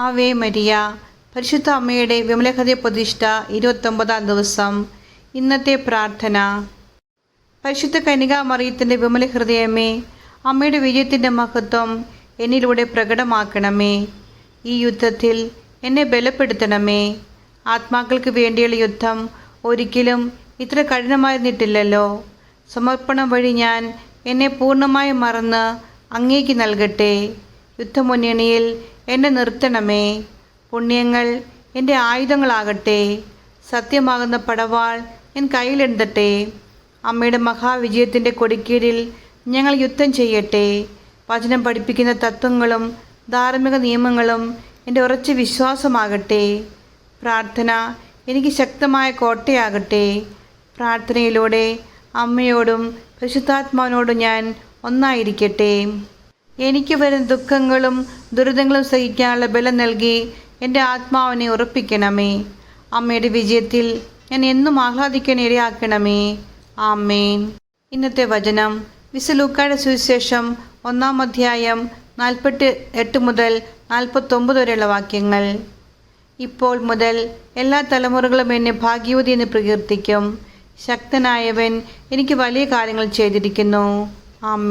Ave Maria, പരിശുദ്ധ അമ്മയുടെ വിമലഹൃദയ പ്രതിഷ്ഠ 29-ാം ദിവസം. ഇന്നത്തെ പ്രാർത്ഥന. പരിശുദ്ധ കന്യകാമറിയത്തിൻ്റെ വിമലഹൃദയമേ, അമ്മയുടെ വിജയത്തിൻ്റെ മഹത്വം എന്നിലൂടെ പ്രകടമാക്കണമേ. ഈ യുദ്ധത്തിൽ എന്നെ ബലപ്പെടുത്തണമേ. ആത്മാക്കൾക്ക് വേണ്ടിയുള്ള യുദ്ധം ഒരിക്കലും ഇത്ര കഠിനമായിരുന്നിട്ടില്ലല്ലോ. സമർപ്പണം വഴി ഞാൻ എന്നെ പൂർണ്ണമായും മറന്ന് അങ്ങേക്ക് നൽകട്ടെ. യുദ്ധമുന്നണിയിൽ എന്നെ നിർത്തണമേ. പുണ്യങ്ങൾ എൻ്റെ ആയുധങ്ങളാകട്ടെ. സത്യമാകുന്ന പടവാൾ ഞാൻ കയ്യിലെടുത്തട്ടെ. അമ്മയുടെ മഹാവിജയത്തിൻ്റെ കൊടിക്കീഴിൽ ഞങ്ങൾ യുദ്ധം ചെയ്യട്ടെ. വചനം പഠിപ്പിക്കുന്ന തത്വങ്ങളും ധാർമ്മിക നിയമങ്ങളും എൻ്റെ ഉറച്ച വിശ്വാസമാകട്ടെ. പ്രാർത്ഥന എനിക്ക് ശക്തമായ കോട്ടയാകട്ടെ. പ്രാർത്ഥനയിലൂടെ അമ്മയോടും പരിശുദ്ധാത്മാവിനോടും ഞാൻ ഒന്നായിരിക്കട്ടെ. എനിക്ക് വരുന്ന ദുഃഖങ്ങളും ദുരിതങ്ങളും സഹിക്കാനുള്ള ബലം നൽകി എൻ്റെ ആത്മാവിനെ ഉറപ്പിക്കണമേ. അമ്മയുടെ വിജയത്തിൽ ഞാൻ എന്നും ആഹ്ലാദിക്കാൻ ഇടയാക്കണമേ. ആമേൻ. ഇന്നത്തെ വചനം വിശുദ്ധ ലൂക്കായുടെ സുവിശേഷം 1-ാം അധ്യായം 48 മുതൽ 49 വരെയുള്ള വാക്യങ്ങൾ. ഇപ്പോൾ മുതൽ എല്ലാ തലമുറകളും എന്നെ ഭാഗ്യവതി എന്ന് പ്രകീർത്തിക്കും. ശക്തനായവൻ എനിക്ക് വലിയ കാര്യങ്ങൾ ചെയ്തിരിക്കുന്നു. ആമേൻ.